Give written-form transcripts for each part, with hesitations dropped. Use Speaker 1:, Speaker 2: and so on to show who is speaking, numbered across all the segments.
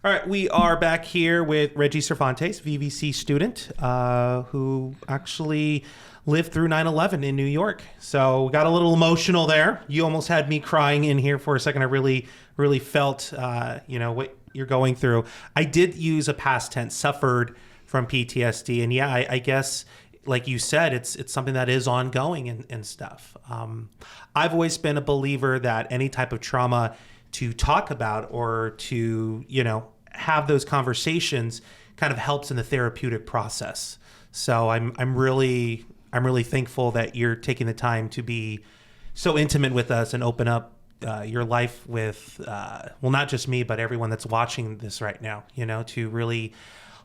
Speaker 1: All right, we are back here with Reggie Cervantes, VVC student, who actually lived through 9/11 in New York. So we got a little emotional there. You almost had me crying in here for a second. I really, really felt, what you're going through. I did use a past tense, suffered from PTSD. And yeah, I guess, like you said, it's something that is ongoing and stuff. I've always been a believer that any type of trauma to talk about or to, have those conversations kind of helps in the therapeutic process. So I'm really thankful that you're taking the time to be so intimate with us and open up your life with, not just me, but everyone that's watching this right now, to really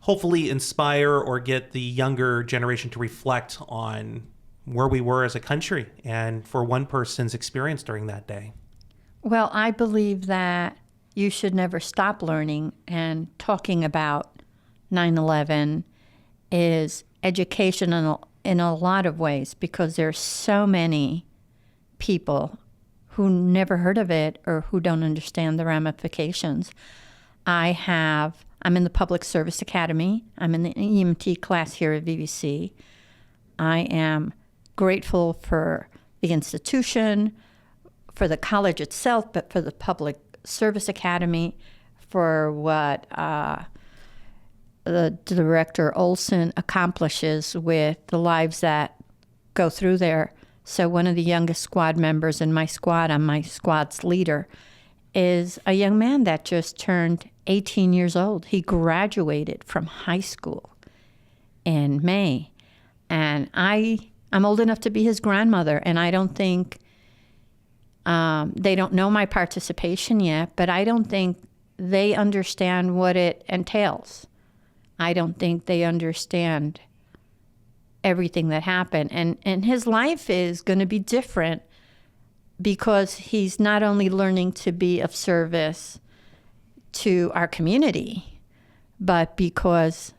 Speaker 1: hopefully inspire or get the younger generation to reflect on where we were as a country and for one person's experience during that day.
Speaker 2: Well, I believe that you should never stop learning, and talking about 9/11 is educational in a lot of ways because there's so many people who never heard of it or who don't understand the ramifications. I'm in the Public Service Academy. I'm in the EMT class here at VVC. I am grateful for the institution, for the college itself, but for the Public Service Academy, for what the Director Olson accomplishes with the lives that go through there. So one of the youngest squad members in my squad, I'm my squad's leader, is a young man that just turned 18 years old. He graduated from high school in May. And I'm old enough to be his grandmother, and I don't think they don't know my participation yet, but I don't think they understand what it entails. I don't think they understand everything that happened. And his life is going to be different because he's not only learning to be of service to our community, but because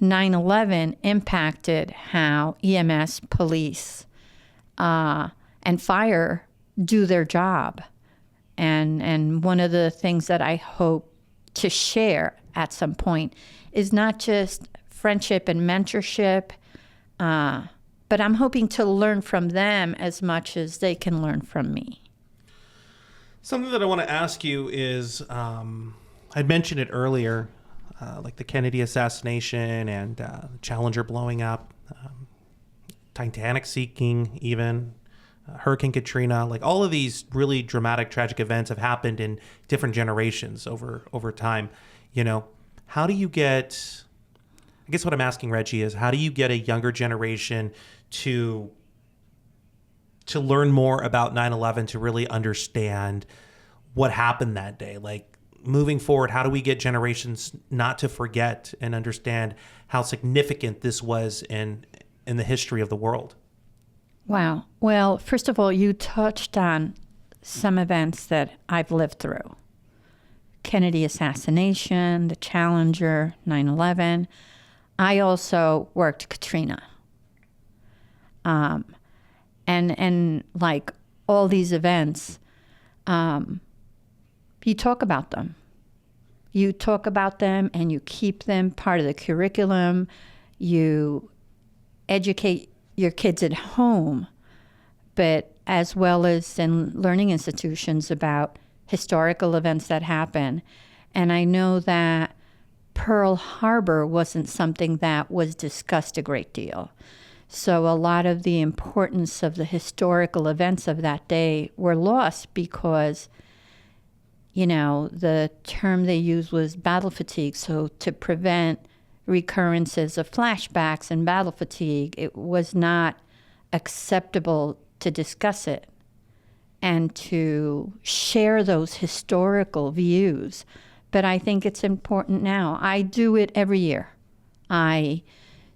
Speaker 2: 9/11 impacted how EMS, police, and fire do their job. And one of the things that I hope to share at some point is not just friendship and mentorship, but I'm hoping to learn from them as much as they can learn from me.
Speaker 1: Something that I want to ask you is, I'd mentioned it earlier, like the Kennedy assassination and Challenger blowing up, Titanic sinking even, Hurricane Katrina, like all of these really dramatic, tragic events have happened in different generations over time. How do you get, I guess what I'm asking, Reggie, is how do you get a younger generation to learn more about 9/11, to really understand what happened that day? Like moving forward, how do we get generations not to forget and understand how significant this was in the history of the world?
Speaker 2: Wow. Well, first of all, you touched on some events that I've lived through. Kennedy assassination, the Challenger, 9/11. I also worked Katrina. And like all these events, you talk about them. You talk about them and you keep them part of the curriculum. You educate your kids at home, but as well as in learning institutions about historical events that happen. And I know that Pearl Harbor wasn't something that was discussed a great deal. So a lot of the importance of the historical events of that day were lost because, the term they used was battle fatigue. So to prevent recurrences of flashbacks and battle fatigue, it was not acceptable to discuss it and to share those historical views. But I think it's important now. I do it every year. I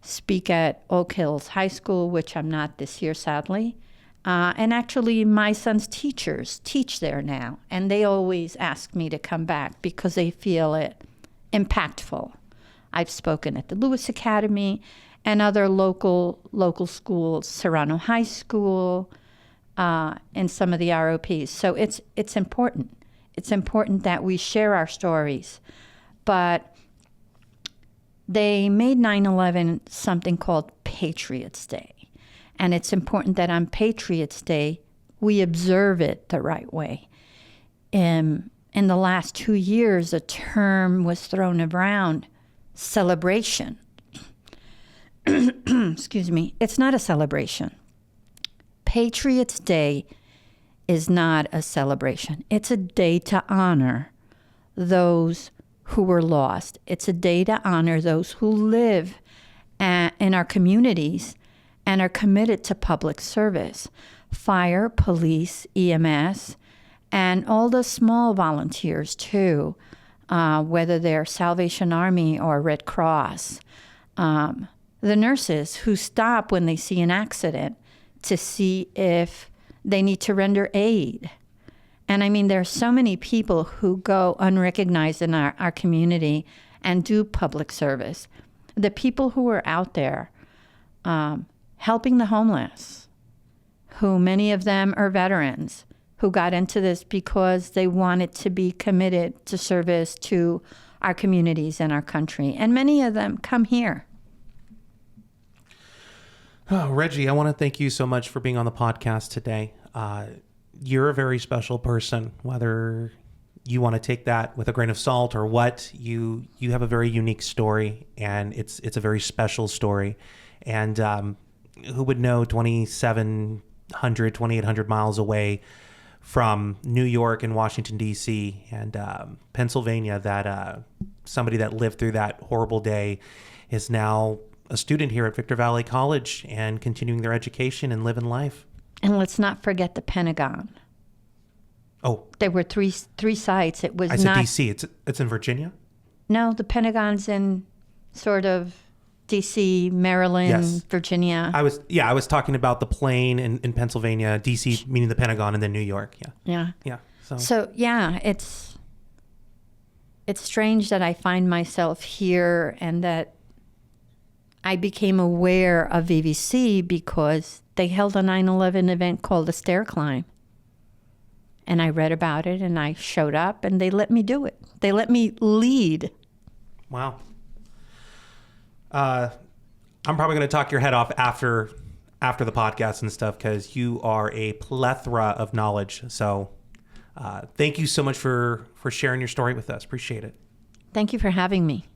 Speaker 2: speak at Oak Hills High School, which I'm not this year, sadly. And actually, my son's teachers teach there now, and they always ask me to come back because they feel it impactful. I've spoken at the Lewis Academy and other local schools, Serrano High School, and some of the ROPs. So it's important. It's important that we share our stories. But they made 9/11 something called Patriots Day. And it's important that on Patriots Day, we observe it the right way. In the last 2 years, a term was thrown around, celebration. Excuse me. It's not a celebration. Patriots Day is not a celebration. It's a day to honor those who were lost. It's a day to honor those who live in our communities and are committed to public service. Fire, police, EMS, and all the small volunteers too, whether they're Salvation Army or Red Cross. The nurses who stop when they see an accident to see if they need to render aid. And I mean, there are so many people who go unrecognized in our community and do public service. The people who are out there helping the homeless, who many of them are veterans, who got into this because they wanted to be committed to service to our communities and our country. And many of them come here.
Speaker 1: Oh, Reggie, I want to thank you so much for being on the podcast today. You're a very special person, whether you want to take that with a grain of salt or what. You have a very unique story, and it's a very special story. And who would know 2,800 miles away from New York and Washington, D.C. and Pennsylvania, that somebody that lived through that horrible day is now a student here at Victor Valley College and continuing their education and living life.
Speaker 2: And let's not forget the Pentagon.
Speaker 1: Oh,
Speaker 2: there were three sites. It was
Speaker 1: I said D.C. It's in Virginia?
Speaker 2: No, the Pentagon's in sort of D.C., Maryland,
Speaker 1: yes.
Speaker 2: Virginia.
Speaker 1: I was talking about the plane in Pennsylvania, D.C. meaning the Pentagon, and then New York. Yeah. So yeah, it's strange that I find myself here and that I became aware of VVC because they held a 9/11 event called the Stair Climb. And I read about it and I showed up and they let me do it. They let me lead. Wow. I'm probably going to talk your head off after the podcast and stuff because you are a plethora of knowledge. So thank you so much for sharing your story with us. Appreciate it.
Speaker 2: Thank you for having me.